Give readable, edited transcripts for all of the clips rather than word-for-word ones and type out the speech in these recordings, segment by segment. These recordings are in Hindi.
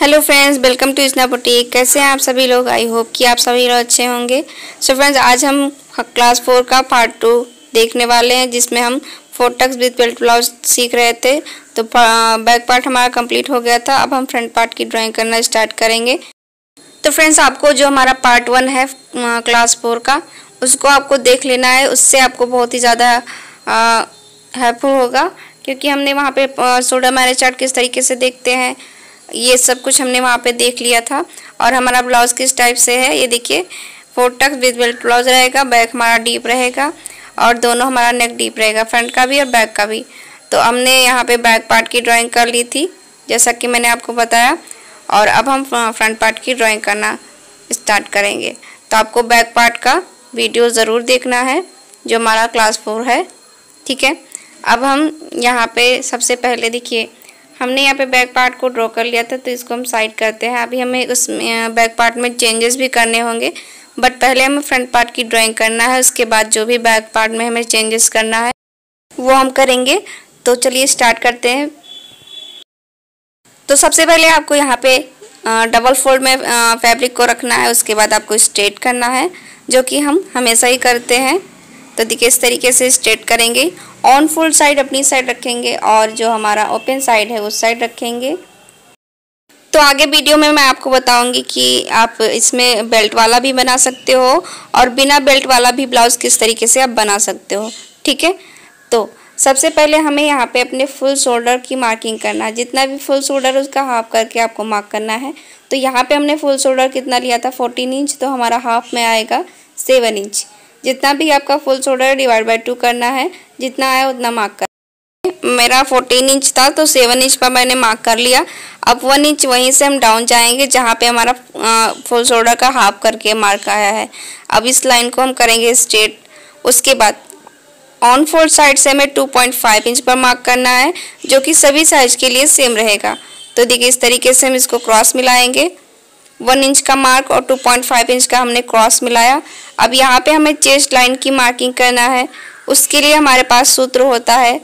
Hello friends, welcome to Isna boutique. कैसे हैं आप सभी लोग? आई होप कि आप सभी लोग अच्छे होंगे। सो फ्रेंड्स, आज हम क्लास 4 का पार्ट 2 देखने वाले हैं, जिसमें हम 4 टक्स विद बेल्ट ब्लाउज सीख रहे थे। तो बैक पार्ट हमारा कंप्लीट हो गया था। अब हम फ्रंट पार्ट की ड्राइंग करना स्टार्ट करेंगे। तो फ्रेंड्स, आपको जो हमारा पार्ट 1 है क्लास 4 का, उसको आपको देख लेना है। उससे आपको बहुत ही ज़्यादा हेल्पफुल होगा, क्योंकि हमने वहाँ पे शोल्डर मैनेज चार्ट किस तरीके से देखते हैं, ये सब कुछ हमने वहाँ पे देख लिया था। और हमारा ब्लाउज़ किस टाइप से है, ये देखिए 4 टक्स विद बेल्ट ब्लाउज रहेगा। बैक हमारा डीप रहेगा और दोनों हमारा नेक डीप रहेगा, फ्रंट का भी और बैक का भी। तो हमने यहाँ पे बैक पार्ट की ड्राइंग कर ली थी, जैसा कि मैंने आपको बताया। और अब हम फ्रंट पार्ट की ड्राइंग करना स्टार्ट करेंगे। तो आपको बैक पार्ट का वीडियो ज़रूर देखना है, जो हमारा क्लास 4 है, ठीक है। अब हम यहाँ पे सबसे पहले देखिए, हमने यहाँ पे बैक पार्ट को ड्रॉ कर लिया था, तो इसको हम साइड करते हैं। अभी हमें उस बैक पार्ट में चेंजेस भी करने होंगे, बट पहले हमें फ्रंट पार्ट की ड्राइंग करना है। उसके बाद जो भी बैक पार्ट में हमें चेंजेस करना है वो हम करेंगे। तो चलिए स्टार्ट करते हैं। तो सबसे पहले आपको यहाँ पे डबल फोल्ड में फैब्रिक को रखना है। उसके बाद आपको स्ट्रेट करना है, जो कि हम हमेशा ही करते हैं। तो देखिए, इस तरीके से स्ट्रेट करेंगे। ऑन फुल साइड अपनी साइड रखेंगे और जो हमारा ओपन साइड है उस साइड रखेंगे। तो आगे वीडियो में मैं आपको बताऊंगी कि आप इसमें बेल्ट वाला भी बना सकते हो और बिना बेल्ट वाला भी ब्लाउज किस तरीके से आप बना सकते हो, ठीक है। तो सबसे पहले हमें यहाँ पे अपने फुल शोल्डर की मार्किंग करना है। जितना भी फुल शोल्डर है उसका हाफ करके आपको मार्क करना है। तो यहाँ पे हमने फुल शोल्डर कितना लिया था, 14 इंच, तो हमारा हाफ में आएगा 7 इंच। जितना भी आपका फुल शोल्डर डिवाइड बाय 2 करना है, जितना आया उतना मार्क कर। मेरा 14 इंच था, तो 7 इंच पर मैंने मार्क कर लिया। अब 1 इंच वहीं से हम डाउन जाएंगे, जहाँ पे हमारा फुल शोल्डर का हाफ करके मार्क आया है। अब इस लाइन को हम करेंगे स्ट्रेट। उसके बाद ऑन फोल्ड साइड से हमें 2.5 इंच पर मार्क करना है, जो कि सभी साइज के लिए सेम रहेगा। तो देखिए, इस तरीके से हम इसको क्रॉस मिलाएंगे। 1 इंच का मार्क और 2.5 इंच का हमने क्रॉस मिलाया। अब यहाँ पे हमें चेस्ट लाइन की मार्किंग करना है। उसके लिए हमारे पास सूत्र होता है,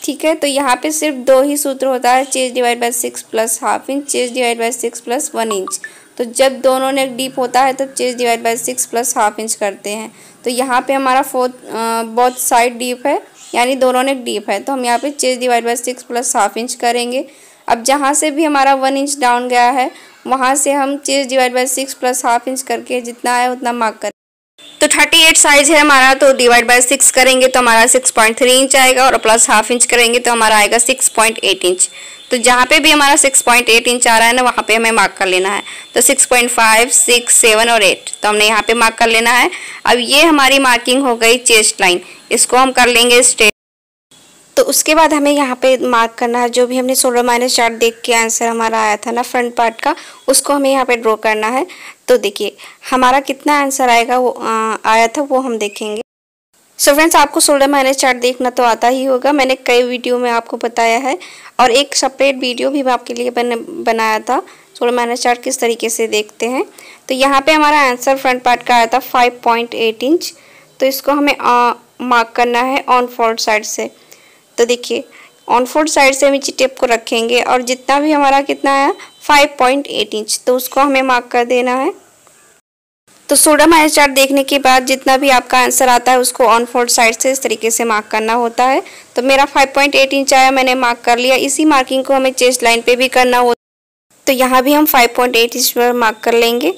ठीक है। तो यहाँ पे सिर्फ 2 ही सूत्र होता है, chest divide by 6 plus half inch, chest divide by 6 plus 1 inch. तो जब दोनों नेक डीप होता है तब chest divide by 6 plus half inch करते हैं। तो यहाँ पे हमारा बोथ साइड डीप है, यानी दोनों नेक डीप है। तो हम यहाँ पे chest divide by 6 plus half inch करेंगे। अब जहाँ से भी हमारा 1 इंच डाउन गया है, वहाँ से हम chest divide by 6 plus half inch करके जितना है उतना मार्क करें। तो 38 साइज है हमारा, तो डिवाइड बाय 6 करेंगे तो हमारा 6.3 इंच आएगा, और प्लस हाफ इंच करेंगे तो हमारा आएगा 6.8 इंच। तो जहाँ पे भी हमारा 6.8 इंच आ रहा है ना, वहाँ पे हमें मार्क कर लेना है। तो 6.5, 6, 7 और 8, तो हमने यहाँ पे मार्क कर लेना है। अब ये हमारी मार्किंग हो गई चेस्ट लाइन, इसको हम कर लेंगे स्ट्रेट। तो उसके बाद हमें यहाँ पे मार्क करना है, जो भी हमने शोल्डर माइनस चार्ट देख के आंसर हमारा आया था ना फ्रंट पार्ट का, उसको हमें यहाँ पे ड्रॉ करना है। तो देखिए, हमारा कितना आंसर आएगा वो आया था वो हम देखेंगे। सो फ्रेंड्स, आपको शोल्डर माइनस चार्ट देखना तो आता ही होगा, मैंने कई वीडियो में आपको बताया है, और एक सेपरेट वीडियो भी मैं आपके लिए बनाया था शोल्डर माइनस चार्ट किस तरीके से देखते हैं। तो यहाँ पे हमारा आंसर फ्रंट पार्ट का आया था 5.8 इंच। तो इसको हमें मार्क करना है ऑन फोल्ड साइड से। तो देखिए, ऑन फोल्ड साइड से हम इंची टेप को रखेंगे, और जितना भी हमारा कितना है 5.8 इंच, तो उसको हमें मार्क कर देना है। तो शोल्डर माइनस चार्ट देखने के बाद जितना भी आपका आंसर आता है उसको ऑन फोल्ड साइड से इस तरीके से मार्क करना होता है। तो मेरा 5.8 इंच आया, मैंने मार्क कर लिया। इसी मार्किंग को हमें चेस्ट लाइन पे भी करना होता है। तो यहाँ भी हम 5.8 इंच पर मार्क कर लेंगे।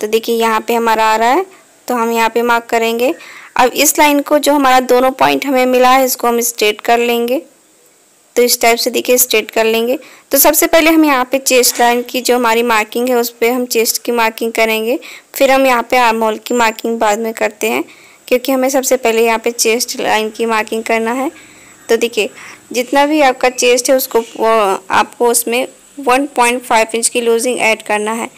तो देखिए, यहाँ पे हमारा आ रहा है, तो हम यहाँ पे मार्क करेंगे। अब इस लाइन को, जो हमारा दोनों पॉइंट हमें मिला है, इसको हम स्ट्रेट कर लेंगे। तो इस टाइप से देखिए स्ट्रेट कर लेंगे। तो सबसे पहले हम यहाँ पे चेस्ट लाइन की जो हमारी मार्किंग है उस पर हम चेस्ट की मार्किंग करेंगे। फिर हम यहाँ पे आर्म होल की मार्किंग बाद में करते हैं, क्योंकि हमें सबसे पहले यहाँ पे चेस्ट लाइन की मार्किंग करना है। तो देखिए, जितना भी आपका चेस्ट है उसको आपको उसमें 1.5 इंच की लूजिंग ऐड करना है,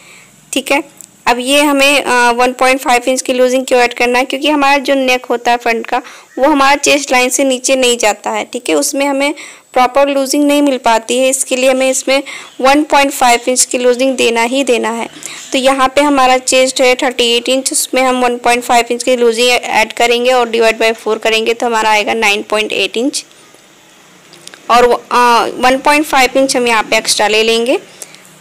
ठीक है। अब ये हमें 1.5 इंच की लूजिंग क्यों ऐड करना है, क्योंकि हमारा जो नेक होता है फ्रंट का, वो हमारा चेस्ट लाइन से नीचे नहीं जाता है, ठीक है। उसमें हमें प्रॉपर लूजिंग नहीं मिल पाती है, इसके लिए हमें इसमें 1.5 इंच की लूजिंग देना ही देना है। तो यहाँ पे हमारा चेस्ट है 38 इंच, उसमें हम 1.5 इंच की लूजिंग ऐड करेंगे और डिवाइड बाय 4 करेंगे तो हमारा आएगा 9.8 इंच, और 1.5 इंच हम यहाँ पे एक्स्ट्रा ले लेंगे।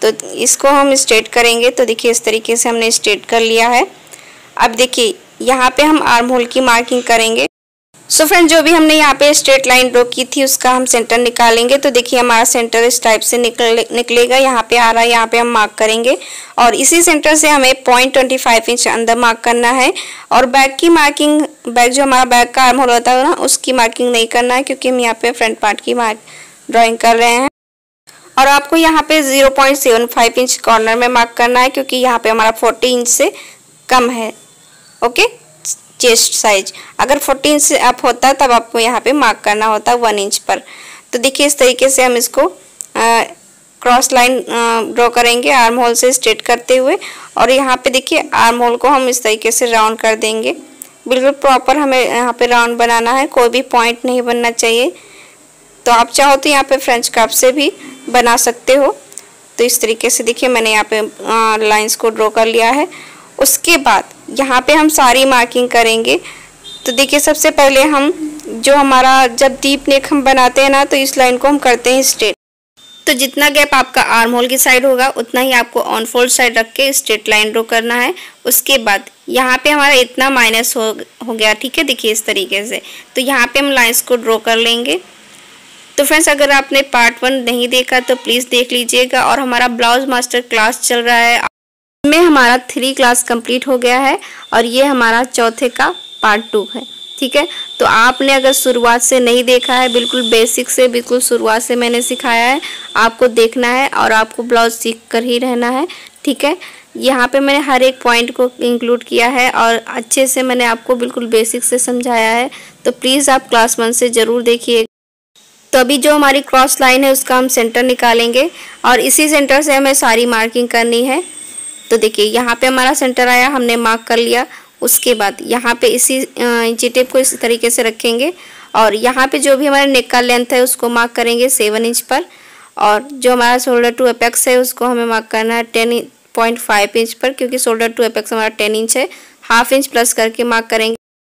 तो इसको हम स्ट्रेट करेंगे। तो देखिए इस तरीके से हमने स्ट्रेट कर लिया है। अब देखिए यहाँ पे हम आर्म होल की मार्किंग करेंगे। सो फ्रेंड, जो भी हमने यहाँ पे स्ट्रेट लाइन ड्रॉ की थी उसका हम सेंटर निकालेंगे। तो देखिए हमारा सेंटर इस टाइप से निकलेगा, यहाँ पे आ रहा है, यहाँ पे हम मार्क करेंगे और इसी सेंटर से हमें 0.25 इंच अंदर मार्क करना है। और बैक की मार्किंग, बैक जो हमारा बैक का आर्म होल होता है ना, उसकी मार्किंग नहीं करना है क्योंकि हम यहाँ पे फ्रंट पार्ट की ड्रॉइंग कर रहे हैं। और आपको यहाँ पे 0.75 इंच कॉर्नर में मार्क करना है क्योंकि यहाँ पे हमारा 40 इंच से कम है। ओके, चेस्ट साइज अगर 40 इंच से अप होता है तब आपको यहाँ पे मार्क करना होता है 1 इंच पर। तो देखिए इस तरीके से हम इसको क्रॉस लाइन ड्रॉ करेंगे आर्म होल से स्ट्रेट करते हुए। और यहाँ पे देखिए आर्म होल को हम इस तरीके से राउंड कर देंगे। बिल्कुल प्रॉपर हमें यहाँ पे राउंड बनाना है, कोई भी पॉइंट नहीं बनना चाहिए। तो आप चाहो तो यहाँ पे फ्रेंच कर्व से भी बना सकते हो। तो इस तरीके से देखिए मैंने यहाँ पे लाइंस को ड्रॉ कर लिया है। उसके बाद यहाँ पे हम सारी मार्किंग करेंगे। तो देखिए सबसे पहले हम जो हमारा जब डीप नेक हम बनाते हैं ना, तो इस लाइन को हम करते हैं स्ट्रेट। तो जितना गैप आपका आर्म होल की साइड होगा उतना ही आपको ऑन फोल्ड साइड रख के स्ट्रेट लाइन ड्रॉ करना है। उसके बाद यहाँ पे हमारा इतना माइनस हो गया, ठीक है। देखिए इस तरीके से, तो यहाँ पे हम लाइंस को ड्रॉ कर लेंगे। तो फ्रेंड्स, अगर आपने पार्ट 1 नहीं देखा तो प्लीज़ देख लीजिएगा। और हमारा ब्लाउज मास्टर क्लास चल रहा है, में हमारा 3 क्लास कंप्लीट हो गया है और ये हमारा चौथे का पार्ट 2 है, ठीक है। तो आपने अगर शुरुआत से नहीं देखा है, बिल्कुल बेसिक से, बिल्कुल शुरुआत से मैंने सिखाया है, आपको देखना है और आपको ब्लाउज सीख कर ही रहना है, ठीक है। यहाँ पे मैंने हर एक पॉइंट को इंक्लूड किया है और अच्छे से मैंने आपको बिल्कुल बेसिक से समझाया है। तो प्लीज़ आप क्लास 1 से ज़रूर देखिए। तो अभी जो हमारी क्रॉस लाइन है उसका हम सेंटर निकालेंगे और इसी सेंटर से हमें सारी मार्किंग करनी है। तो देखिए यहाँ पे हमारा सेंटर आया, हमने मार्क कर लिया। उसके बाद यहाँ पे इसी इंची टेप को इस तरीके से रखेंगे और यहाँ पे जो भी हमारे नेक का लेंथ है उसको मार्क करेंगे 7 इंच पर। और जो हमारा शोल्डर टू एपेक्स है उसको हमें मार्क करना है 10.5 इंच पर, क्योंकि शोल्डर टू एपेक्स हमारा 10 इंच है। हाफ इंच प्लस करके मार्क करेंगे।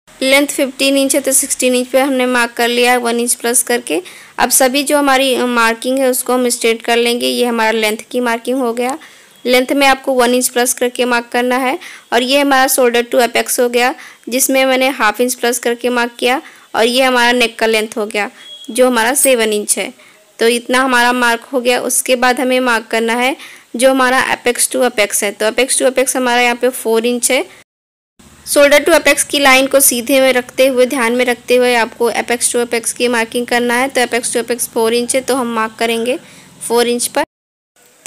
लेंथ 15 इंच है तो 16 इंच पे हमने मार्क कर लिया है 1 इंच प्लस करके। अब सभी जो हमारी मार्किंग है उसको हम स्ट्रेट कर लेंगे। ये हमारा लेंथ की मार्किंग हो गया। लेंथ में आपको 1 इंच प्लस करके मार्क करना है। और ये हमारा शोल्डर टू एपेक्स हो गया जिसमें मैंने हाफ इंच प्लस करके मार्क किया। और ये हमारा नेक का लेंथ हो गया जो हमारा 7 इंच है। तो इतना हमारा मार्क हो गया। उसके बाद हमें मार्क करना है जो हमारा एपेक्स टू एपेक्स है। तो एपेक्स टू एपेक्स हमारा यहाँ पे 4 इंच है। शोल्डर टू एपेक्स की लाइन को सीधे में रखते हुए, ध्यान में रखते हुए आपको एपेक्स टू एपेक्स की मार्किंग करना है। तो एपेक्स टू एपेक्स 4 इंच है तो हम मार्क करेंगे 4 इंच पर।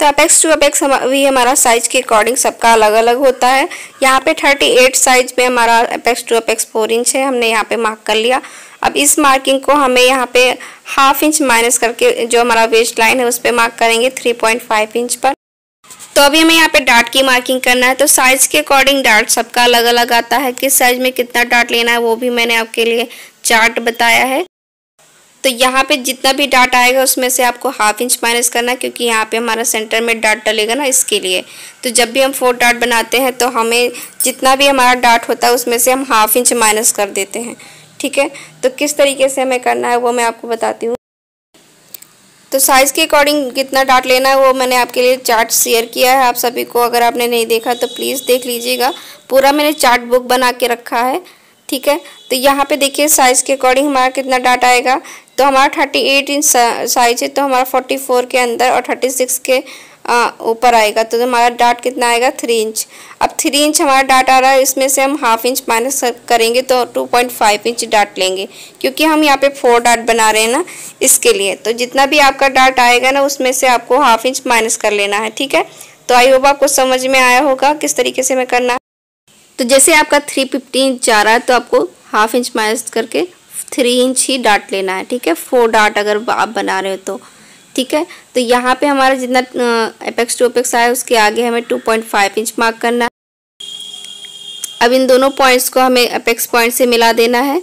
तो एपेक्स टू एपेक्स भी हमारा साइज के अकॉर्डिंग सबका अलग अलग होता है। यहाँ पे 38 साइज में हमारा एपेक्स टू एपेक्स 4 इंच है, हमने यहाँ पे मार्क कर लिया। अब इस मार्किंग को हमें यहाँ पे हाफ इंच माइनस करके जो हमारा वेस्ट लाइन है उस पर मार्क करेंगे 3.5 इंच पर। तो अभी हमें यहाँ पे डार्ट की मार्किंग करना है। तो साइज के अकॉर्डिंग डार्ट सबका अलग अलग आता है, किस साइज में कितना डार्ट लेना है वो भी मैंने आपके लिए चार्ट बताया है। तो यहाँ पे जितना भी डार्ट आएगा उसमें से आपको हाफ इंच माइनस करना है, क्योंकि यहाँ पे हमारा सेंटर में डार्ट डलेगा ना, इसके लिए। तो जब भी हम 4 डार्ट बनाते हैं तो हमें जितना भी हमारा डार्ट होता है उसमें से हम हाफ इंच माइनस कर देते हैं, ठीक है। तो किस तरीके से हमें करना है वो मैं आपको बताती हूँ। तो साइज़ के अकॉर्डिंग कितना डार्ट लेना है वो मैंने आपके लिए चार्ट शेयर किया है आप सभी को। अगर आपने नहीं देखा तो प्लीज़ देख लीजिएगा, पूरा मैंने चार्ट बुक बना के रखा है, ठीक है। तो यहाँ पे देखिए साइज़ के अकॉर्डिंग हमारा कितना डार्ट आएगा। तो हमारा 38 इंच साइज है तो हमारा 44 के अंदर और 36 के ऊपर आएगा। तो हमारा डार्ट कितना आएगा 3 इंच। अब 3 इंच हमारा डार्ट आ रहा है, इसमें से हम हाफ इंच माइनस करेंगे तो 2.5 इंच डार्ट लेंगे, क्योंकि हम यहाँ पे 4 डार्ट बना रहे हैं ना, इसके लिए। तो जितना भी आपका डार्ट आएगा ना उसमें से आपको हाफ इंच माइनस कर लेना है, ठीक है। तो आई होप आपको समझ में आया होगा किस तरीके से हमें करना है। तो जैसे आपका 350 इंच जा रहा है तो आपको हाफ इंच माइनस करके 3 इंच ही डार्ट लेना है, ठीक है। 4 डार्ट अगर आप बना रहे हो तो, ठीक है। तो यहाँ पे हमारा जितना एपेक्स टू एपेक्स आया उसके आगे हमें 2.5 इंच मार्क करना है। अब इन दोनों पॉइंट्स को हमें एपेक्स पॉइंट से मिला देना है।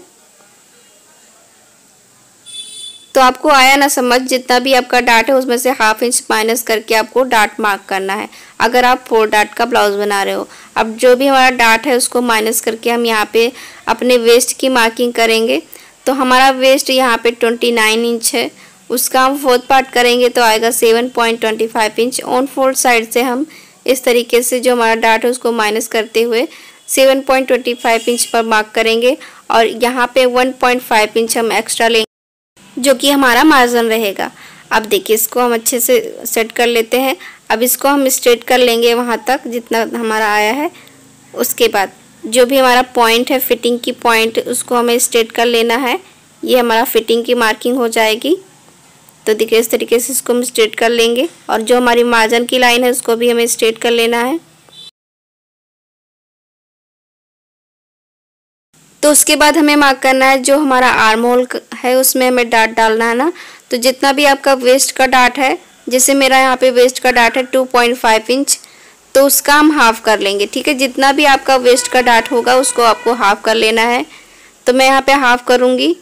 तो आपको आया ना समझ, जितना भी आपका डार्ट है उसमें से हाफ इंच माइनस करके आपको डार्ट मार्क करना है, अगर आप 4 डार्ट का ब्लाउज बना रहे हो। अब जो भी हमारा डार्ट है उसको माइनस करके हम यहाँ पे अपने वेस्ट की मार्किंग करेंगे। तो हमारा वेस्ट यहाँ पे 29 इंच है। उसका हम फोर्थ पार्ट करेंगे तो आएगा 7.25 इंच। ऑन फोल्ड साइड से हम इस तरीके से जो हमारा डार्ट है उसको माइनस करते हुए 7.25 इंच पर मार्क करेंगे और यहाँ पे 1.5 इंच हम एक्स्ट्रा लेंगे जो कि हमारा मार्जिन रहेगा। अब देखिए इसको हम अच्छे से सेट कर लेते हैं। अब इसको हम स्ट्रेट कर लेंगे वहाँ तक जितना हमारा आया है। उसके बाद जो भी हमारा पॉइंट है फिटिंग की पॉइंट उसको हमें स्ट्रेट कर लेना है। ये हमारा फिटिंग की मार्किंग हो जाएगी। तो देखिए इस तरीके से इसको हम स्ट्रेट कर लेंगे और जो हमारी मार्जिन की लाइन है उसको भी हमें स्ट्रेट कर लेना है। तो उसके बाद हमें मार्क करना है जो हमारा आर्म होल है उसमें हमें डार्ट डालना है ना। तो जितना भी आपका वेस्ट का डार्ट है, जैसे मेरा यहाँ पे वेस्ट का डार्ट है 2.5 इंच, तो उसका हम हाफ कर लेंगे। ठीक है, जितना भी आपका वेस्ट का डार्ट होगा उसको आपको हाफ कर लेना है। तो मैं यहाँ पे हाफ करूँगी।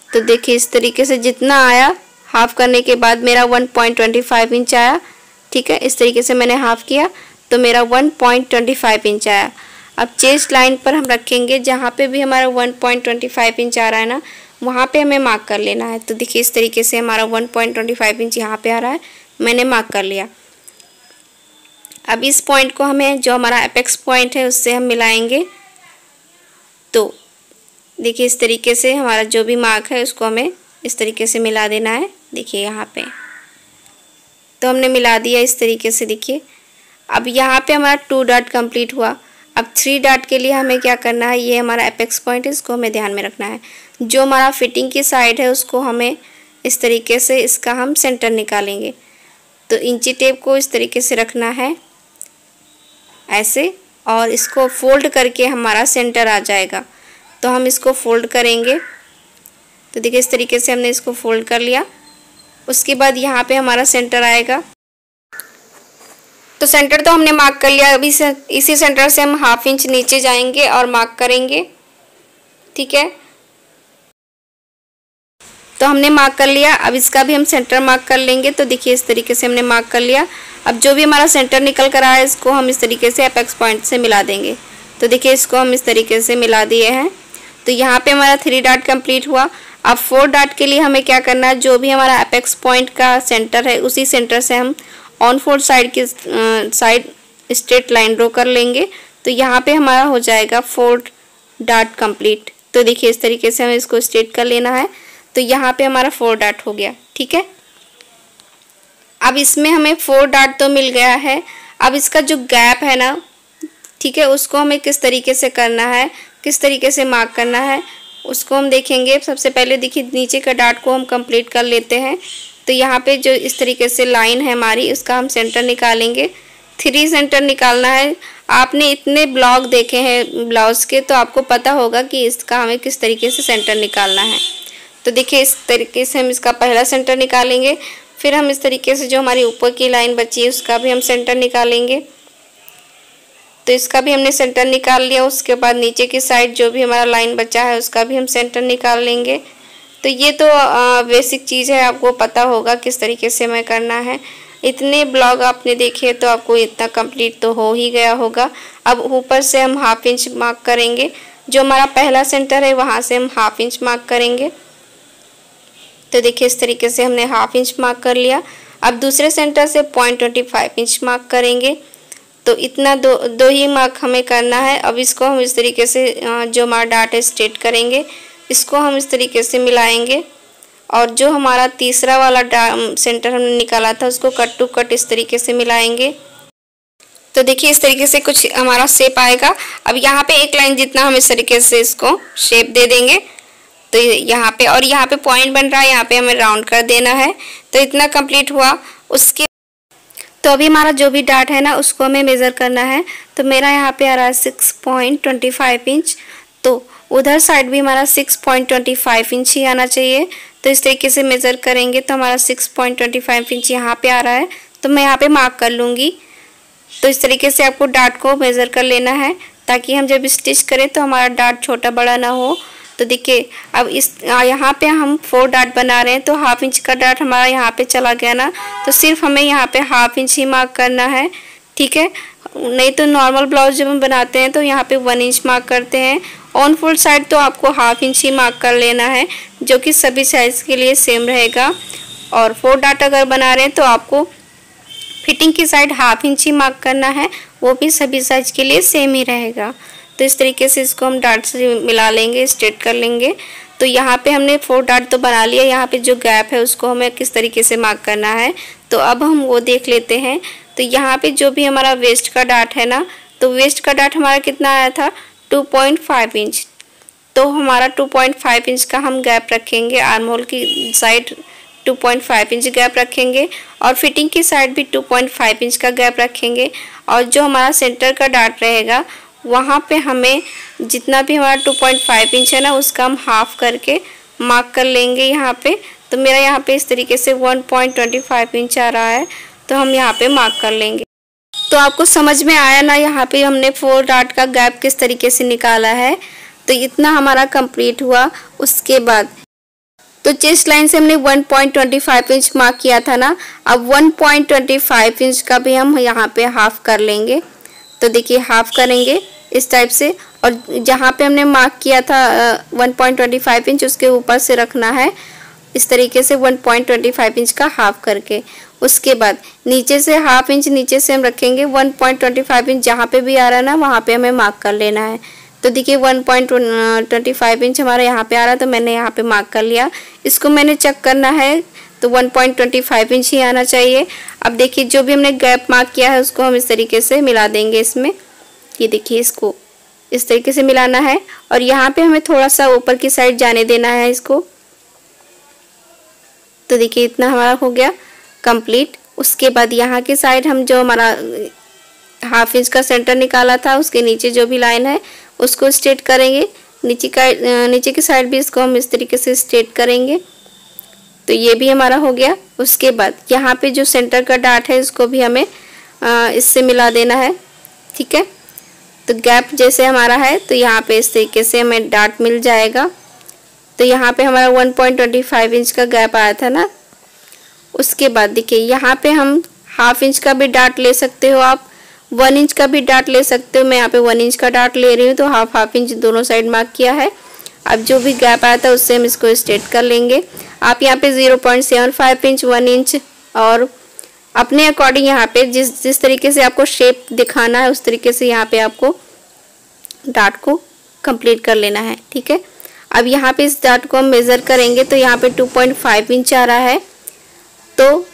तो देखिए इस तरीके से जितना आया हाफ करने के बाद मेरा 1.25 इंच आया। ठीक है, इस तरीके से मैंने हाफ किया तो मेरा 1.25 इंच आया। अब चेस्ट लाइन पर हम रखेंगे, जहाँ पे भी हमारा 1.25 इंच आ रहा है ना वहाँ पे हमें मार्क कर लेना है। तो देखिए इस तरीके से हमारा 1.25 इंच यहाँ पे आ रहा है, मैंने मार्क कर लिया। अब इस पॉइंट को हमें जो हमारा एपेक्स पॉइंट है उससे हम मिलाएंगे। तो देखिए इस तरीके से हमारा जो भी मार्क है उसको हमें इस तरीके से मिला देना है। देखिए यहाँ पे तो हमने मिला दिया इस तरीके से। देखिए अब यहाँ पे हमारा 2 डॉट कंप्लीट हुआ। अब 3 डॉट के लिए हमें क्या करना है, ये हमारा एपेक्स पॉइंट है, इसको हमें ध्यान में रखना है। जो हमारा फिटिंग की साइड है उसको हमें इस तरीके से इसका हम सेंटर निकालेंगे। तो इंची टेप को इस तरीके से रखना है ऐसे, और इसको फोल्ड करके हमारा सेंटर आ जाएगा। तो हम इसको फोल्ड करेंगे। तो देखिए इस तरीके से हमने इसको फोल्ड कर लिया। उसके बाद यहाँ पे हमारा सेंटर आएगा। तो सेंटर तो हमने मार्क कर लिया। अभी इसी सेंटर से हम हाफ इंच नीचे जाएंगे और मार्क करेंगे। ठीक है, तो हमने मार्क कर लिया। अब इसका भी हम सेंटर मार्क कर लेंगे। तो देखिए इस तरीके से हमने मार्क कर लिया। अब जो भी हमारा सेंटर निकल कर आया है इसको हम इस तरीके से एपेक्स पॉइंट से मिला देंगे। तो देखिए इसको हम इस तरीके से मिला दिए हैं। तो यहाँ पे हमारा 3 डॉट कंप्लीट हुआ। अब 4 डॉट के लिए हमें क्या करना है, जो भी हमारा एपेक्स पॉइंट का सेंटर है उसी सेंटर से हम ऑन फोल्ड साइड की साइड स्ट्रेट लाइन ड्रॉ कर लेंगे। तो यहाँ पे हमारा हो जाएगा 4 डॉट कंप्लीट। तो देखिए इस तरीके से हमें इसको स्ट्रेट कर लेना है। तो यहाँ पे हमारा 4 डॉट हो गया। ठीक है, अब इसमें हमें 4 डॉट तो मिल गया है। अब इसका जो गैप है ना, ठीक है, उसको हमें किस तरीके से करना है, किस तरीके से मार्क करना है उसको हम देखेंगे। सबसे पहले देखिए नीचे का डॉट को हम कंप्लीट कर लेते हैं। तो यहाँ पे जो इस तरीके से लाइन है हमारी, उसका हम सेंटर निकालेंगे। 3 सेंटर निकालना है। आपने इतने ब्लॉक देखे हैं ब्लाउज के तो आपको पता होगा कि इसका हमें किस तरीके से सेंटर निकालना है। तो देखिए इस तरीके से हम इसका पहला सेंटर निकालेंगे। फिर हम इस तरीके से जो हमारी ऊपर की लाइन बची है उसका भी हम सेंटर निकालेंगे। तो इसका भी हमने सेंटर निकाल लिया। उसके बाद नीचे की साइड जो भी हमारा लाइन बचा है उसका भी हम सेंटर निकाल लेंगे। तो ये तो बेसिक चीज़ है, आपको पता होगा किस तरीके से हमें करना है। इतने ब्लॉग आपने देखे तो आपको इतना कंप्लीट तो हो ही गया होगा। अब ऊपर से हम हाफ इंच मार्क करेंगे। जो हमारा पहला सेंटर है वहाँ से हम हाफ इंच मार्क करेंगे। तो देखिए इस तरीके से हमने हाफ इंच मार्क कर लिया। अब दूसरे सेंटर से 0.25 इंच मार्क करेंगे। तो इतना दो ही मार्क हमें करना है। अब इसको हम इस तरीके से जो हमारा डार्ट है स्ट्रेट करेंगे, इसको हम इस तरीके से मिलाएंगे। और जो हमारा तीसरा वाला सेंटर हमने निकाला था उसको कट टू कट इस तरीके से मिलाएंगे। तो देखिए इस तरीके से कुछ हमारा शेप आएगा। अब यहाँ पे एक लाइन जितना हम इस तरीके से इसको शेप दे देंगे। तो यहाँ पे और यहाँ पे पॉइंट बन रहा है, यहाँ पे हमें राउंड कर देना है। तो इतना कंप्लीट हुआ। उसके तो अभी हमारा जो भी डार्ट है ना उसको हमें मेज़र करना है। तो मेरा यहाँ पे आ रहा है 6.25 इंच। तो उधर साइड भी हमारा 6.25 इंच ही आना चाहिए। तो इस तरीके से मेज़र करेंगे तो हमारा 6.25 इंच यहाँ पे आ रहा है। तो मैं यहाँ पे मार्क कर लूँगी। तो इस तरीके से आपको डार्ट को मेज़र कर लेना है ताकि हम जब स्टिच करें तो हमारा डार्ट छोटा बड़ा ना हो। तो देखिए अब इस यहाँ पे हम 4 डार्ट बना रहे हैं। तो हाफ इंच का डार्ट हमारा यहाँ पे चला गया ना, तो सिर्फ हमें यहाँ पे हाफ इंच ही मार्क करना है। ठीक है, नहीं तो नॉर्मल ब्लाउज जब हम बनाते हैं तो यहाँ पे 1 इंच मार्क करते हैं। ऑन फुल साइड तो आपको हाफ इंच ही मार्क कर लेना है, जो कि सभी साइज़ के लिए सेम रहेगा। और 4 डाट अगर बना रहे हैं तो आपको फिटिंग की साइड 1/2 इंच ही मार्क करना है, वो भी सभी साइज के लिए सेम ही रहेगा। तो इस तरीके से इसको हम डाट से मिला लेंगे, स्ट्रेट कर लेंगे। तो यहाँ पे हमने 4 डाट तो बना लिया, यहाँ पे जो गैप है उसको हमें किस तरीके से मार्क करना है तो अब हम वो देख लेते हैं। तो यहाँ पे जो भी हमारा वेस्ट का डाट है ना, तो वेस्ट का डाट हमारा कितना आया था 2.5 इंच। तो हमारा 2.5 इंच का हम गैप रखेंगे, आर्म होल की साइड 2.5 इंच गैप रखेंगे और फिटिंग की साइड भी 2.5 इंच का गैप रखेंगे। और जो हमारा सेंटर का डाट रहेगा वहाँ पे हमें जितना भी हमारा 2.5 इंच है ना उसका हम हाफ करके मार्क कर लेंगे यहाँ पे। तो मेरा यहाँ पे इस तरीके से 1.25 इंच आ रहा है, तो हम यहाँ पे मार्क कर लेंगे। तो आपको समझ में आया ना, यहाँ पे हमने 4 डाट का गैप किस तरीके से निकाला है। तो इतना हमारा कंप्लीट हुआ। उसके बाद तो चेस्ट लाइन से हमने 1.25 इंच मार्क किया था ना, अब 1.25 इंच का भी हम यहाँ पे हाफ कर लेंगे। तो देखिए हाफ करेंगे इस टाइप से, और जहाँ पे हमने मार्क किया था 1.25 इंच उसके ऊपर से रखना है इस तरीके से 1.25 इंच का हाफ करके। उसके बाद नीचे से 1/2 इंच नीचे से हम रखेंगे, 1.25 इंच जहाँ पे भी आ रहा है ना वहाँ पे हमें मार्क कर लेना है। तो देखिए 1.25 इंच हमारा यहाँ पे आ रहा है, तो मैंने यहाँ पे मार्क कर लिया। इसको मैंने चेक करना है तो 1.25 इंच ही आना चाहिए। अब देखिए जो भी हमने गैप मार्क किया है उसको हम इस तरीके से मिला देंगे इसमें। ये देखिए इसको इस तरीके से मिलाना है और यहाँ पे हमें थोड़ा सा ऊपर की साइड जाने देना है इसको। तो देखिए इतना हमारा हो गया कंप्लीट। उसके बाद यहाँ की साइड हम जो हमारा 1/2 इंच का सेंटर निकाला था उसके नीचे जो भी लाइन है उसको स्ट्रेट करेंगे। नीचे की साइड भी इसको हम इस तरीके से स्ट्रेट करेंगे। तो ये भी हमारा हो गया। उसके बाद यहाँ पे जो सेंटर का डाट है इसको भी हमें इससे मिला देना है, ठीक है। तो गैप जैसे हमारा है तो यहाँ पे इस तरीके से हमें डाट मिल जाएगा। तो यहाँ पे हमारा 1.25 इंच का गैप आया था ना। उसके बाद देखिए यहाँ पे हम 1/2 इंच का भी डाट ले सकते हो, आप 1 इंच का भी डाट ले सकते हो। मैं यहाँ पे 1 इंच का डाट ले रही हूँ, तो हाफ इंच दोनों साइड मार्क किया है। अब जो भी गैप आया था उससे हम इसको स्ट्रेट कर लेंगे। आप यहाँ पे 0.75 इंच, 1 इंच और अपने अकॉर्डिंग यहाँ पे जिस तरीके से आपको शेप दिखाना है उस तरीके से यहाँ पे आपको डाट को कंप्लीट कर लेना है, ठीक है। अब यहाँ पे इस डाट को हम मेज़र करेंगे तो यहाँ पे 2.5 इंच आ रहा है, तो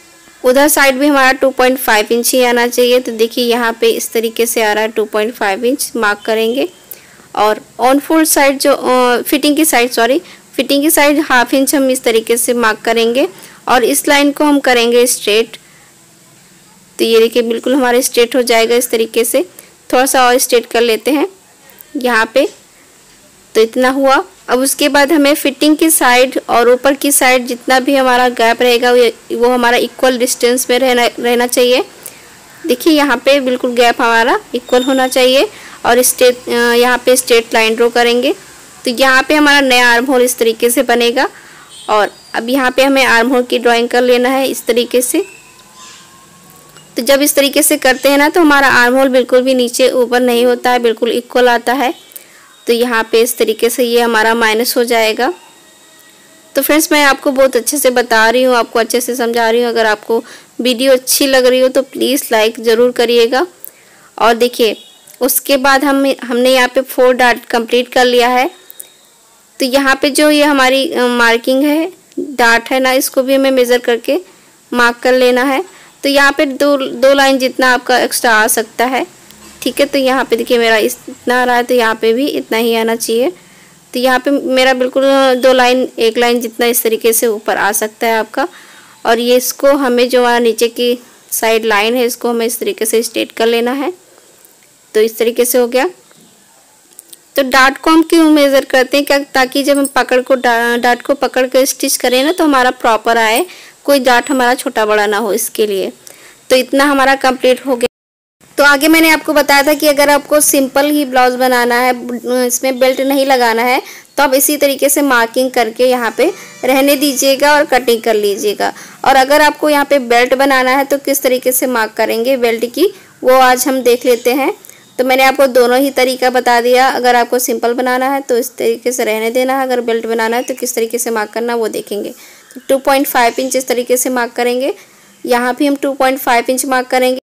उधर साइड भी हमारा 2.5 इंच ही आना चाहिए। तो देखिए यहाँ पे इस तरीके से आ रहा है 2.5 इंच मार्क करेंगे। और ऑन फोल्ड साइड जो फिटिंग की साइड 1/2 इंच हम इस तरीके से मार्क करेंगे और इस लाइन को हम करेंगे स्ट्रेट। तो ये देखिए बिल्कुल हमारे स्ट्रेट हो जाएगा इस तरीके से। थोड़ा सा और स्ट्रेट कर लेते हैं यहाँ पे। तो इतना हुआ। अब उसके बाद हमें फिटिंग की साइड और ऊपर की साइड जितना भी हमारा गैप रहेगा वो हमारा इक्वल डिस्टेंस में रहना चाहिए। देखिए यहाँ पे बिल्कुल गैप हमारा इक्वल होना चाहिए और यहाँ पे स्ट्रेट लाइन ड्रॉ करेंगे। तो यहाँ पे हमारा नया आर्म होल इस तरीके से बनेगा। और अब यहाँ पे हमें आर्म होल की ड्राइंग कर लेना है इस तरीके से। तो जब इस तरीके से करते हैं ना तो हमारा आर्म होल बिल्कुल भी नीचे ऊपर नहीं होता है, बिल्कुल इक्वल आता है। तो यहाँ पे इस तरीके से ये हमारा माइनस हो जाएगा। तो फ्रेंड्स मैं आपको बहुत अच्छे से बता रही हूँ, आपको अच्छे से समझा रही हूँ। अगर आपको वीडियो अच्छी लग रही हो तो प्लीज़ लाइक ज़रूर करिएगा। और देखिए उसके बाद हमने यहाँ पे 4 डाट कंप्लीट कर लिया है। तो यहाँ पे जो ये हमारी मार्किंग है डाट है ना, इसको भी हमें मेज़र करके मार्क कर लेना है। तो यहाँ पे दो लाइन जितना आपका एक्स्ट्रा आ सकता है, ठीक है। तो यहाँ पे देखिए मेरा इतना आ रहा है, तो यहाँ पे भी इतना ही आना चाहिए। तो यहाँ पे मेरा बिल्कुल 2 लाइन 1 लाइन जितना इस तरीके से ऊपर आ सकता है आपका। और ये इसको हमें जो नीचे की साइड लाइन है इसको हमें इस तरीके से स्ट्रेट कर लेना है। तो इस तरीके से हो गया। तो डाट को हम क्यों मेज़र करते हैं, क्या ताकि जब हम डाट को पकड़ कर स्टिच करें ना तो हमारा प्रॉपर आए, कोई डाट हमारा छोटा बड़ा ना हो, इसके लिए। तो इतना हमारा कंप्लीट हो गया। तो आगे मैंने आपको बताया था कि अगर आपको सिंपल ही ब्लाउज बनाना है, इसमें बेल्ट नहीं लगाना है, तो आप इसी तरीके से मार्किंग करके यहाँ पे रहने दीजिएगा और कटिंग कर लीजिएगा। और अगर आपको यहाँ पे बेल्ट बनाना है तो किस तरीके से मार्क करेंगे बेल्ट की, वो आज हम देख लेते हैं। तो मैंने आपको दोनों ही तरीका बता दिया। अगर आपको सिंपल बनाना है तो इस तरीके से रहने देना है, अगर बेल्ट बनाना है तो किस तरीके से मार्क करना वो देखेंगे। 2.5 इंच इस तरीके से मार्क करेंगे। यहाँ भी हम 2.5 इंच मार्क करेंगे।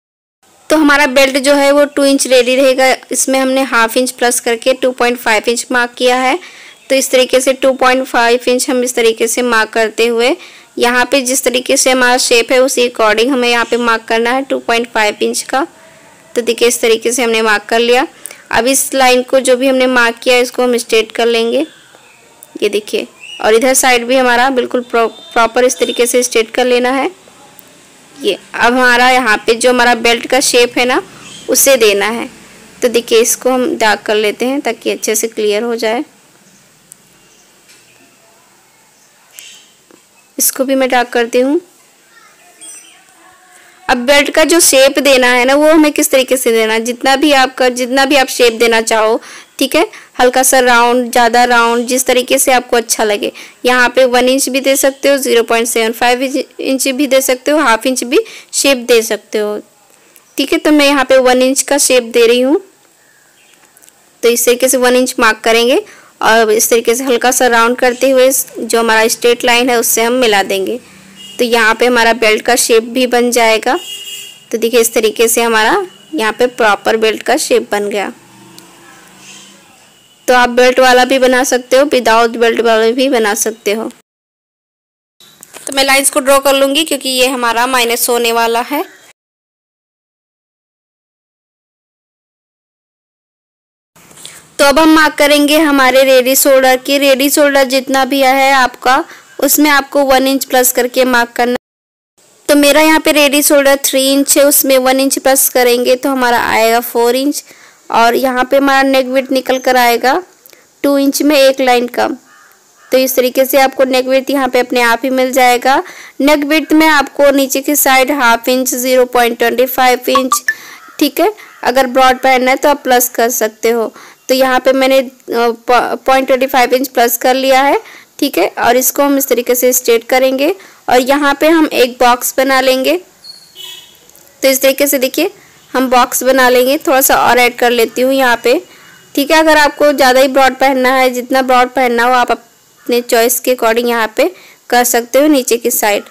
तो हमारा बेल्ट जो है वो 2 इंच रेडी रहेगा। इसमें हमने हाफ इंच प्लस करके 2.5 इंच मार्क किया है। तो इस तरीके से 2.5 इंच हम इस तरीके से मार्क करते हुए यहाँ पे जिस तरीके से हमारा शेप है उसी अकॉर्डिंग हमें यहाँ पे मार्क करना है 2.5 इंच का। तो देखिए इस तरीके से हमने मार्क कर लिया। अब इस लाइन को जो भी हमने मार्क किया इसको हम स्ट्रेट कर लेंगे, ये देखिए। और इधर साइड भी हमारा बिल्कुल प्रॉपर इस तरीके से स्ट्रेट कर लेना है ये। अब हमारा यहाँ पे जो हमारा बेल्ट का शेप है ना उसे देना है। तो देखिए इसको हम डार्क कर लेते हैं ताकि अच्छे से क्लियर हो जाए। इसको भी मैं डार्क करती हूँ। अब बेल्ट का जो शेप देना है ना वो हमें किस तरीके से देना है, जितना भी आप शेप देना चाहो, ठीक है। हल्का सा राउंड, ज़्यादा राउंड, जिस तरीके से आपको अच्छा लगे। यहाँ पे 1 इंच भी दे सकते हो, 0.75 इंच भी दे सकते हो, हाफ इंच भी शेप दे सकते हो, ठीक है। तो मैं यहाँ पे 1 इंच का शेप दे रही हूँ। तो इस तरीके से 1 इंच मार्क करेंगे और इस तरीके से हल्का सा राउंड करते हुए जो हमारा स्ट्रेट लाइन है उससे हम मिला देंगे। तो यहाँ पे हमारा बेल्ट का शेप भी बन जाएगा। तो देखिए इस तरीके से हमारा यहाँ पे प्रॉपर बेल्ट का शेप बन गया। तो आप बेल्ट वाला भी बना सकते हो, विदाउट बेल्ट वाला भी बना सकते हो। तो मैं लाइंस को ड्रॉ कर लूँगी क्योंकि ये हमारा माइनस होने वाला है। तो अब हम मार्क करेंगे हमारे रेडी शोल्डर की। रेडी शोल्डर जितना भी है आपका उसमें आपको 1 इंच प्लस करके मार्क करना। तो मेरा यहाँ पे रेडी शोल्डर 3 इंच है, उसमें 1 इंच प्लस करेंगे तो हमारा आएगा 4 इंच। और यहाँ पे हमारा नेक विड्थ निकल कर आएगा 2 इंच में 1 लाइन कम। तो इस तरीके से आपको नेक विड्थ यहाँ पे अपने आप ही मिल जाएगा। नेक विड्थ में आपको नीचे की साइड हाफ इंच, 0.25 इंच, ठीक है। अगर ब्रॉड पहनना है तो आप प्लस कर सकते हो। तो यहाँ पे मैंने 0.25 इंच प्लस कर लिया है, ठीक है। और इसको हम इस तरीके से स्ट्रेट करेंगे और यहाँ पे हम एक बॉक्स बना लेंगे। तो इस तरीके से देखिए हम बॉक्स बना लेंगे। थोड़ा सा और ऐड कर लेती हूँ यहाँ पे, ठीक है। अगर आपको ज़्यादा ही ब्रॉड पहनना है, जितना ब्रॉड पहनना हो आप अपने चॉइस के अकॉर्डिंग यहाँ पे कर सकते हो। नीचे की साइड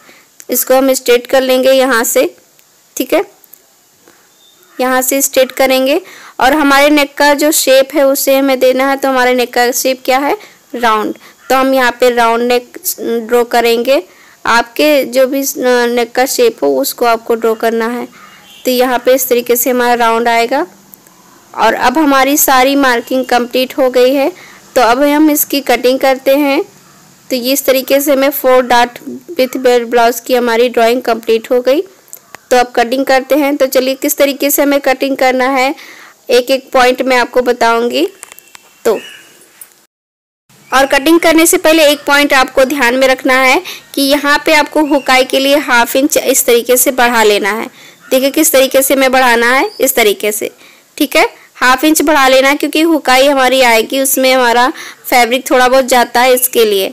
इसको हम स्ट्रेट कर लेंगे यहाँ से, ठीक है। यहाँ से स्ट्रेट करेंगे और हमारे नेक का जो शेप है उसे हमें देना है। तो हमारे नेक का शेप क्या है, राउंड। तो हम यहाँ पे राउंड नेक ड्रॉ करेंगे। आपके जो भी नेक का शेप हो उसको आपको ड्रॉ करना है। तो यहाँ पे इस तरीके से हमारा राउंड आएगा। और अब हमारी सारी मार्किंग कंप्लीट हो गई है। तो अब हम इसकी कटिंग करते हैं। तो इस तरीके से हमें 4 डॉट विथ बेल्ट ब्लाउज की हमारी ड्राइंग कंप्लीट हो गई। तो अब कटिंग करते हैं। तो चलिए किस तरीके से हमें कटिंग करना है एक एक पॉइंट मैं आपको बताऊंगी। तो और कटिंग करने से पहले एक पॉइंट आपको ध्यान में रखना है कि यहाँ पे आपको हुकाई के लिए हाफ इंच इस तरीके से बढ़ा लेना है। देखिए किस तरीके से हमें बढ़ाना है, इस तरीके से, ठीक है। हाफ इंच बढ़ा लेना है क्योंकि हुकाई हमारी आएगी उसमें हमारा फैब्रिक थोड़ा बहुत जाता है, इसके लिए।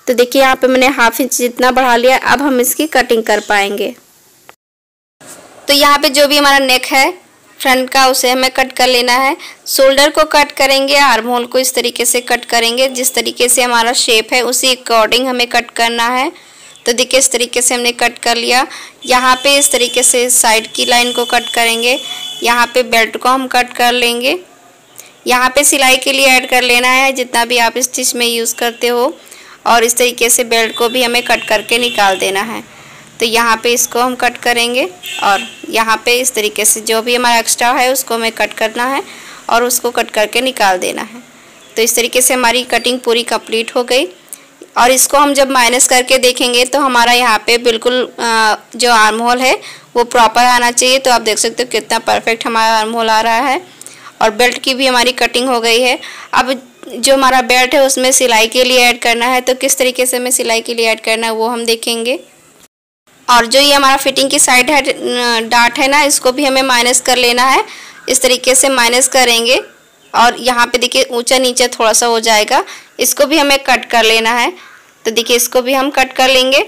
तो देखिए यहाँ पे मैंने हाफ इंच जितना बढ़ा लिया। अब हम इसकी कटिंग कर पाएंगे। तो यहाँ पे जो भी हमारा नेक है फ्रंट का उसे हमें कट कर लेना है। शोल्डर को कट करेंगे, आर्म होल को इस तरीके से कट करेंगे। जिस तरीके से हमारा शेप है उसी अकॉर्डिंग हमें कट करना है। तो देखिए इस तरीके से हमने कट कर लिया। यहाँ पे इस तरीके से साइड की लाइन को कट करेंगे। यहाँ पे बेल्ट को हम कट कर लेंगे। यहाँ पे सिलाई के लिए ऐड कर लेना है जितना भी आप स्टिच में यूज़ करते हो। और इस तरीके से बेल्ट को भी हमें कट करके निकाल देना है। तो यहाँ पे इसको हम कट करेंगे और यहाँ पे इस तरीके से जो भी हमारा एक्स्ट्रा है उसको हमें कट करना है और उसको कट करके निकाल देना है। तो इस तरीके से हमारी कटिंग पूरी कंप्लीट हो गई। और इसको हम जब माइनस करके देखेंगे तो हमारा यहाँ पे बिल्कुल जो आर्म होल है वो प्रॉपर आना चाहिए। तो आप देख सकते हो कितना परफेक्ट हमारा आर्म होल आ रहा है। और बेल्ट की भी हमारी कटिंग हो गई है। अब जो हमारा बेल्ट है उसमें सिलाई के लिए ऐड करना है। तो किस तरीके से हमें सिलाई के लिए ऐड करना है वो हम देखेंगे। और जो ये हमारा फिटिंग की साइड है डार्ट है ना, इसको भी हमें माइनस कर लेना है। इस तरीके से माइनस करेंगे और यहाँ पे देखिए ऊंचा नीचे थोड़ा सा हो जाएगा, इसको भी हमें कट कर लेना है। तो देखिए इसको भी हम कट कर लेंगे।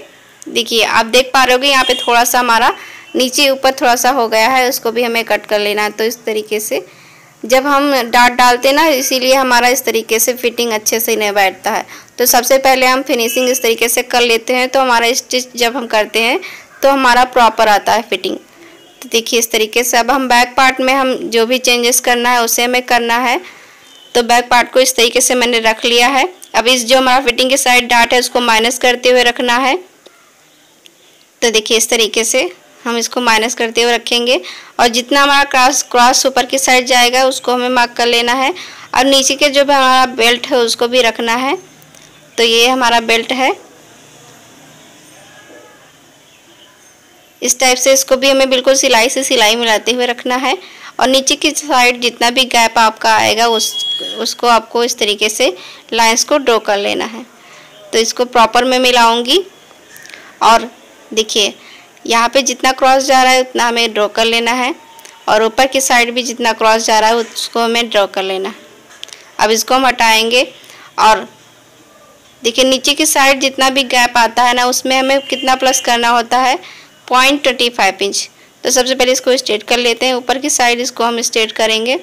देखिए आप देख पा रहे होगे यहाँ पे थोड़ा सा हमारा नीचे ऊपर थोड़ा सा हो गया है, उसको भी हमें कट कर लेना है। तो इस तरीके से जब हम डाट डालते हैं ना, इसीलिए हमारा इस तरीके से फिटिंग अच्छे से नहीं बैठता है। तो सबसे पहले हम फिनिशिंग इस तरीके से कर लेते हैं, तो हमारा स्टिच जब हम करते हैं तो हमारा प्रॉपर आता है फिटिंग। तो देखिए इस तरीके से। अब हम बैक पार्ट में हम जो भी चेंजेस करना है उसे हमें करना है। तो बैक पार्ट को इस तरीके से मैंने रख लिया है। अब इस जो हमारा फिटिंग के साइड डाट है उसको माइनस करते हुए रखना है। तो देखिए इस तरीके से हम इसको माइनस करते हुए रखेंगे, और जितना हमारा क्रॉस ऊपर की साइड जाएगा उसको हमें मार्क कर लेना है। अब नीचे के जो भी हमारा बेल्ट है उसको भी रखना है। तो ये हमारा बेल्ट है, इस टाइप से इसको भी हमें बिल्कुल सिलाई से सिलाई मिलाते हुए रखना है। और नीचे की साइड जितना भी गैप आपका आएगा उसको आपको इस तरीके से लाइंस को ड्रॉ कर लेना है। तो इसको प्रॉपर मैं मिलाऊंगी, और देखिए यहाँ पे जितना क्रॉस जा रहा है उतना हमें ड्रॉ कर लेना है, और ऊपर की साइड भी जितना क्रॉस जा रहा है उसको हमें ड्रॉ कर लेना है। अब इसको हम हटाएंगे, और देखिए नीचे की साइड जितना भी गैप आता है ना उसमें हमें कितना प्लस करना होता है, 0.25 इंच। तो सबसे पहले इसको स्ट्रेट कर लेते हैं, ऊपर की साइड इसको हम स्ट्रेट करेंगे।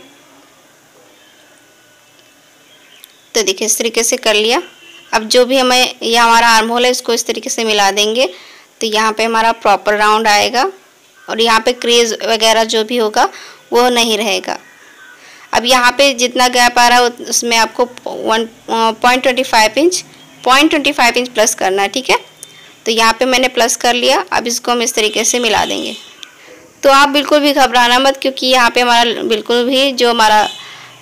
तो देखिए इस तरीके से कर लिया। अब जो भी हमें यह हमारा आर्म होल है इसको इस तरीके से मिला देंगे, तो यहाँ पे हमारा प्रॉपर राउंड आएगा, और यहाँ पे क्रेज वगैरह जो भी होगा वो नहीं रहेगा। अब यहाँ पे जितना गैप आ रहा है उसमें आपको 0.25 इंच प्लस करना है, ठीक है। तो यहाँ पे मैंने प्लस कर लिया। अब इसको हम इस तरीके से मिला देंगे। तो आप बिल्कुल भी घबराना मत, क्योंकि यहाँ पे हमारा बिल्कुल भी जो हमारा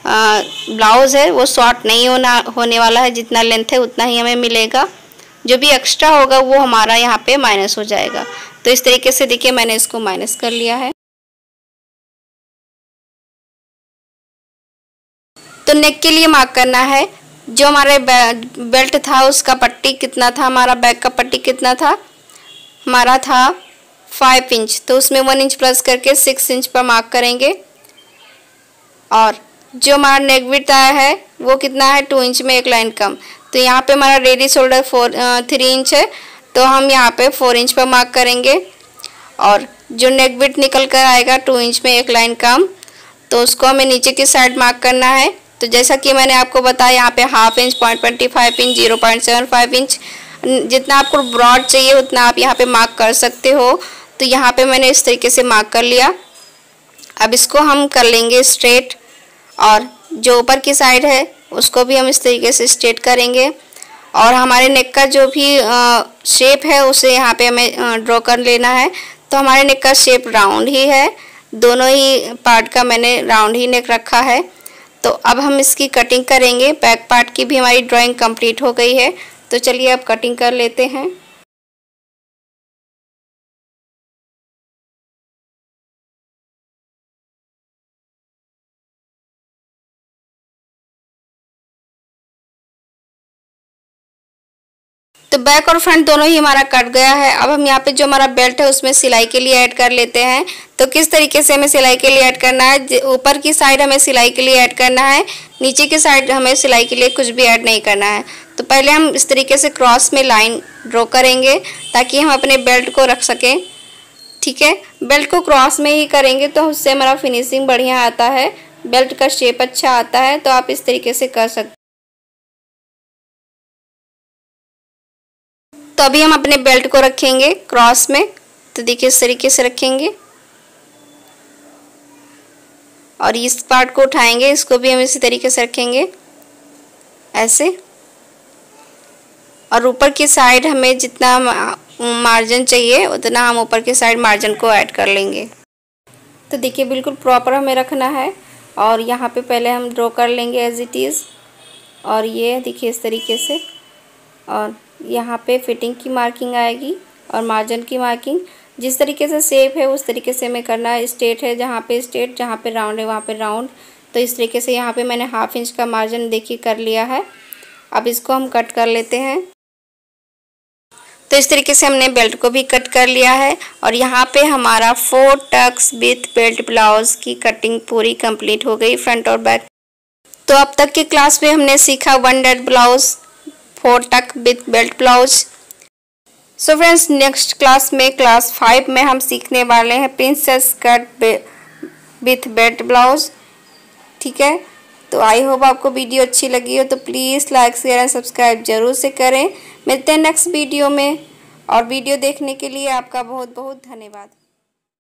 ब्लाउज़ है वो शॉर्ट नहीं होने वाला है। जितना लेंथ है उतना ही हमें मिलेगा, जो भी एक्स्ट्रा होगा वो हमारा यहाँ पे माइनस हो जाएगा। तो इस तरीके से देखिए मैंने इसको माइनस कर लिया है। तो नेक के लिए मार्क करना है। जो हमारे बेल्ट था उसका पट्टी कितना था, हमारा बैक का पट्टी कितना था, हमारा था 5 इंच। तो उसमें 1 इंच प्लस करके 6 इंच पर मार्क करेंगे। और जो हमारा नेक विड्थ आया है वो कितना है, 2 इंच में 1 लाइन कम। तो यहाँ पे हमारा रेडी शोल्डर 3 इंच है, तो हम यहाँ पे 4 इंच पर मार्क करेंगे। और जो नेक विड्थ निकल कर आएगा 2 इंच में 1 लाइन कम, तो उसको हमें नीचे की साइड मार्क करना है। तो जैसा कि मैंने आपको बताया यहाँ पे 1/2 इंच, 0.25 इंच, 0.75 इंच, जितना आपको ब्रॉड चाहिए उतना आप यहाँ पे मार्क कर सकते हो। तो यहाँ पे मैंने इस तरीके से मार्क कर लिया। अब इसको हम कर लेंगे स्ट्रेट, और जो ऊपर की साइड है उसको भी हम इस तरीके से स्ट्रेट करेंगे। और हमारे नेक का जो भी शेप है उसे यहाँ पे हमें ड्रॉ कर लेना है। तो हमारे नेक का शेप राउंड ही है, दोनों ही पार्ट का मैंने राउंड ही नेक रखा है। तो अब हम इसकी कटिंग करेंगे। बैक पार्ट की भी हमारी ड्राइंग कंप्लीट हो गई है, तो चलिए अब कटिंग कर लेते हैं। तो बैक और फ्रंट दोनों ही हमारा कट गया है। अब हम यहाँ पे जो हमारा बेल्ट है उसमें सिलाई के लिए ऐड कर लेते हैं। तो किस तरीके से हमें सिलाई के लिए ऐड करना है, ऊपर की साइड हमें सिलाई के लिए ऐड करना है, नीचे की साइड हमें सिलाई के लिए कुछ भी ऐड नहीं करना है। तो पहले हम इस तरीके से क्रॉस में लाइन ड्रॉ करेंगे ताकि हम अपने बेल्ट को रख सकें, ठीक है। बेल्ट को क्रॉस में ही करेंगे तो उससे हमारा फिनिशिंग बढ़िया आता है, बेल्ट का शेप अच्छा आता है। तो आप इस तरीके से कर सकते। तो अभी हम अपने बेल्ट को रखेंगे क्रॉस में। तो देखिए इस तरीके से रखेंगे, और इस पार्ट को उठाएंगे, इसको भी हम इसी तरीके से रखेंगे ऐसे। और ऊपर की साइड हमें जितना मार्जिन चाहिए उतना हम ऊपर की साइड मार्जिन को ऐड कर लेंगे। तो देखिए बिल्कुल प्रॉपर हमें रखना है, और यहाँ पे पहले हम ड्रॉ कर लेंगे एज इट इज़। और ये देखिए इस तरीके से, और यहाँ पे फिटिंग की मार्किंग आएगी और मार्जिन की मार्किंग। जिस तरीके से शेप है उस तरीके से हमें करना है। स्ट्रेट है जहाँ पे स्ट्रेट, जहाँ पे राउंड है वहाँ पे राउंड। तो इस तरीके से यहाँ पे मैंने 1/2 इंच का मार्जिन देखिए कर लिया है। अब इसको हम कट कर लेते हैं। तो इस तरीके से हमने बेल्ट को भी कट कर लिया है, और यहाँ पे हमारा 4 टक्स विथ बेल्ट ब्लाउज़ की कटिंग पूरी कंप्लीट हो गई, फ्रंट और बैक। तो अब तक की क्लास में हमने सीखा 1 that blouse, 4 talk with belt blouse. So friends, next class में क्लास 5 में हम सीखने वाले हैं princess cut with belt blouse, ठीक। ठीक है। तो आई होप आपको वीडियो अच्छी लगी हो तो please like share and subscribe ज़रूर से करें। मिलते हैं नेक्स्ट वीडियो में, और वीडियो देखने के लिए आपका बहुत बहुत धन्यवाद।